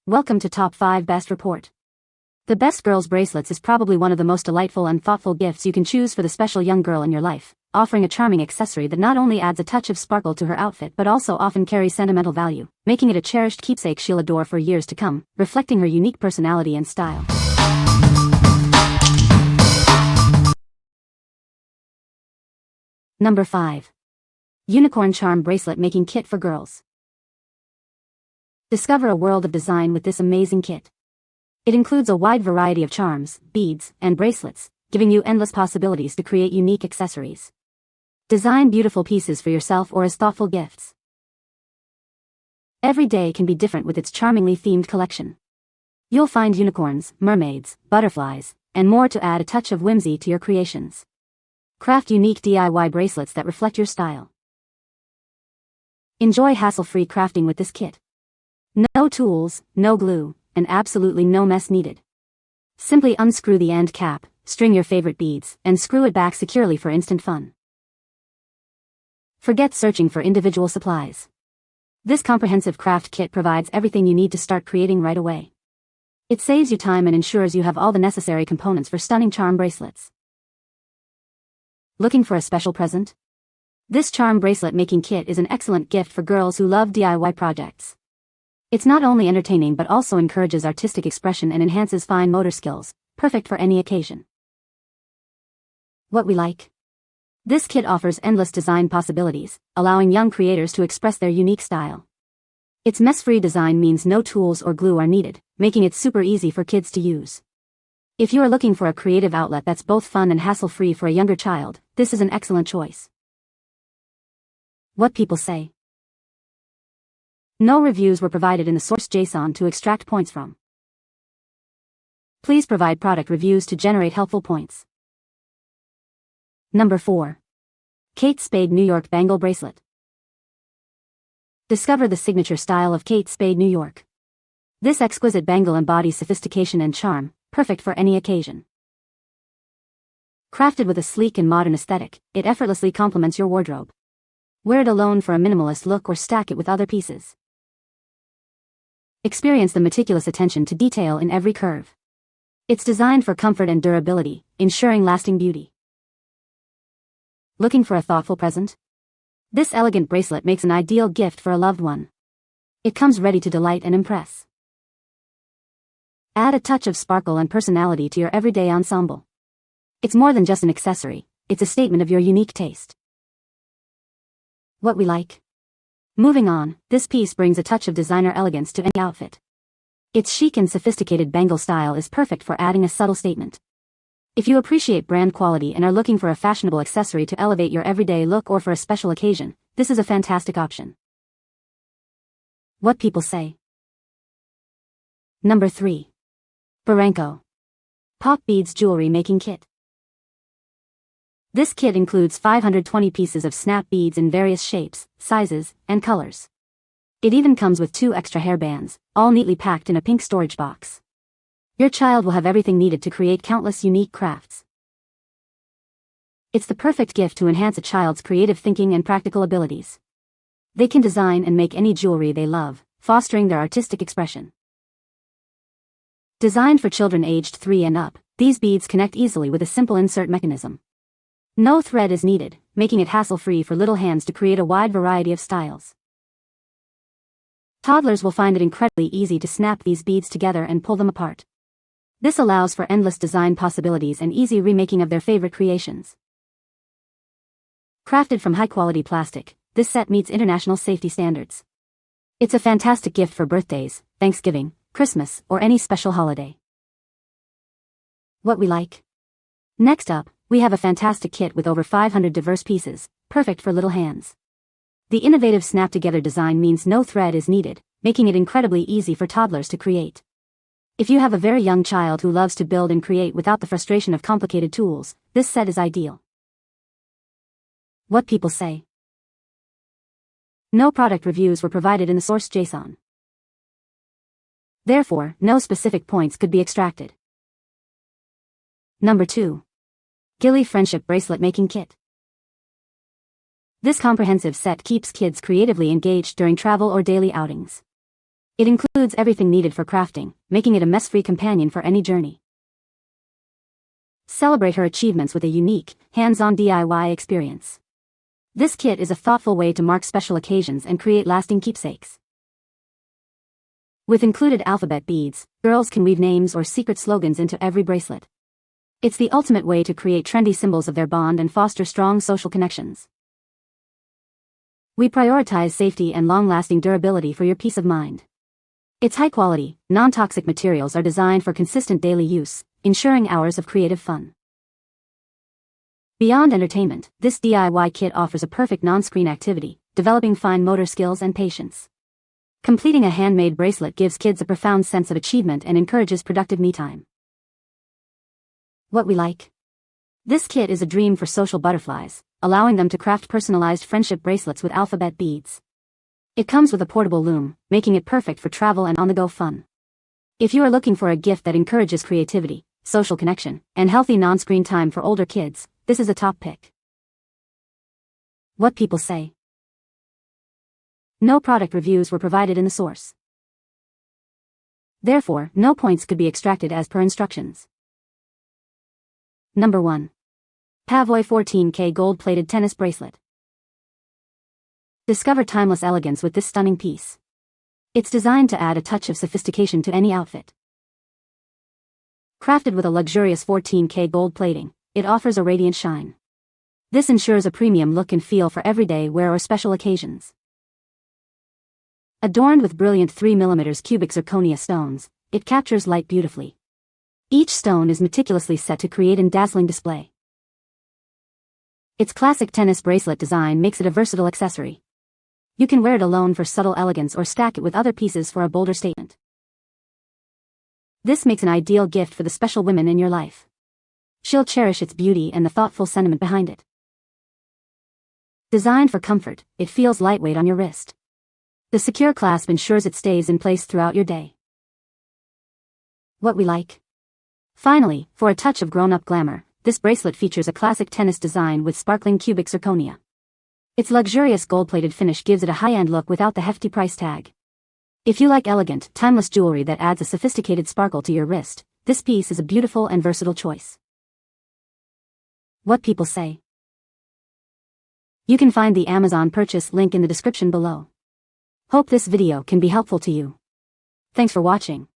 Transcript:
Welcome to Top 5 Best Report. The Best Girls Bracelets is probably one of the most delightful and thoughtful gifts you can choose for the special young girl in your life, offering a charming accessory that not only adds a touch of sparkle to her outfit but also often carries sentimental value, making it a cherished keepsake she'll adore for years to come, reflecting her unique personality and style. Number 5. Unicorn Charm Bracelet Making Kit for Girls. Discover a world of design with this amazing kit. It includes a wide variety of charms, beads, and bracelets, giving you endless possibilities to create unique accessories. Design beautiful pieces for yourself or as thoughtful gifts. Every day can be different with its charmingly themed collection. You'll find unicorns, mermaids, butterflies, and more to add a touch of whimsy to your creations. Craft unique DIY bracelets that reflect your style. Enjoy hassle-free crafting with this kit. No tools, no glue, and absolutely no mess needed. Simply unscrew the end cap, string your favorite beads, and screw it back securely for instant fun. Forget searching for individual supplies. This comprehensive craft kit provides everything you need to start creating right away. It saves you time and ensures you have all the necessary components for stunning charm bracelets. Looking for a special present? This charm bracelet making kit is an excellent gift for girls who love DIY projects. It's not only entertaining but also encourages artistic expression and enhances fine motor skills, perfect for any occasion. What we like? This kit offers endless design possibilities, allowing young creators to express their unique style. Its mess-free design means no tools or glue are needed, making it super easy for kids to use. If you are looking for a creative outlet that's both fun and hassle-free for a younger child, this is an excellent choice. What people say? No reviews were provided in the source JSON to extract points from. Please provide product reviews to generate helpful points. Number 4. Kate Spade New York Bangle Bracelet. Discover the signature style of Kate Spade New York. This exquisite bangle embodies sophistication and charm, perfect for any occasion. Crafted with a sleek and modern aesthetic, it effortlessly complements your wardrobe. Wear it alone for a minimalist look or stack it with other pieces. Experience the meticulous attention to detail in every curve. It's designed for comfort and durability, ensuring lasting beauty. Looking for a thoughtful present? This elegant bracelet makes an ideal gift for a loved one. It comes ready to delight and impress. Add a touch of sparkle and personality to your everyday ensemble. It's more than just an accessory, it's a statement of your unique taste. What we like? Moving on, this piece brings a touch of designer elegance to any outfit. Its chic and sophisticated bangle style is perfect for adding a subtle statement. If you appreciate brand quality and are looking for a fashionable accessory to elevate your everyday look or for a special occasion, this is a fantastic option. What people say. Number 3. BIRANCO Pop Beads Jewelry Making Kit. This kit includes 520 pieces of snap beads in various shapes, sizes, and colors. It even comes with 2 extra hairbands, all neatly packed in a pink storage box. Your child will have everything needed to create countless unique crafts. It's the perfect gift to enhance a child's creative thinking and practical abilities. They can design and make any jewelry they love, fostering their artistic expression. Designed for children aged 3 and up, these beads connect easily with a simple insert mechanism. No thread is needed, making it hassle-free for little hands to create a wide variety of styles. Toddlers will find it incredibly easy to snap these beads together and pull them apart. This allows for endless design possibilities and easy remaking of their favorite creations. Crafted from high-quality plastic, this set meets international safety standards. It's a fantastic gift for birthdays, Thanksgiving, Christmas, or any special holiday. What we like? Next up, we have a fantastic kit with over 500 diverse pieces, perfect for little hands. The innovative snap-together design means no thread is needed, making it incredibly easy for toddlers to create. If you have a very young child who loves to build and create without the frustration of complicated tools, this set is ideal. What people say. No product reviews were provided in the source JSON. Therefore, no specific points could be extracted. Number 2. GILI Friendship Bracelet Making Kit. This comprehensive set keeps kids creatively engaged during travel or daily outings. It includes everything needed for crafting, making it a mess-free companion for any journey. Celebrate her achievements with a unique, hands-on DIY experience. This kit is a thoughtful way to mark special occasions and create lasting keepsakes. With included alphabet beads, girls can weave names or secret slogans into every bracelet. It's the ultimate way to create trendy symbols of their bond and foster strong social connections. We prioritize safety and long-lasting durability for your peace of mind. Its high-quality, non-toxic materials are designed for consistent daily use, ensuring hours of creative fun. Beyond entertainment, this DIY kit offers a perfect non-screen activity, developing fine motor skills and patience. Completing a handmade bracelet gives kids a profound sense of achievement and encourages productive me time. What we like. This kit is a dream for social butterflies, allowing them to craft personalized friendship bracelets with alphabet beads. It comes with a portable loom, making it perfect for travel and on-the-go fun. If you are looking for a gift that encourages creativity, social connection, and healthy non-screen time for older kids, this is a top pick. What people say. No product reviews were provided in the source. Therefore, no points could be extracted as per instructions. Number 1. PAVOI 14K gold-plated tennis bracelet. Discover timeless elegance with this stunning piece. It's designed to add a touch of sophistication to any outfit. Crafted with a luxurious 14K gold plating, it offers a radiant shine. This ensures a premium look and feel for everyday wear or special occasions. Adorned with brilliant 3mm cubic zirconia stones, it captures light beautifully. Each stone is meticulously set to create a dazzling display. Its classic tennis bracelet design makes it a versatile accessory. You can wear it alone for subtle elegance or stack it with other pieces for a bolder statement. This makes an ideal gift for the special women in your life. She'll cherish its beauty and the thoughtful sentiment behind it. Designed for comfort, it feels lightweight on your wrist. The secure clasp ensures it stays in place throughout your day. What we like. Finally, for a touch of grown-up glamour, this bracelet features a classic tennis design with sparkling cubic zirconia. Its luxurious gold-plated finish gives it a high-end look without the hefty price tag. If you like elegant, timeless jewelry that adds a sophisticated sparkle to your wrist, this piece is a beautiful and versatile choice. What people say. You can find the Amazon purchase link in the description below. Hope this video can be helpful to you. Thanks for watching.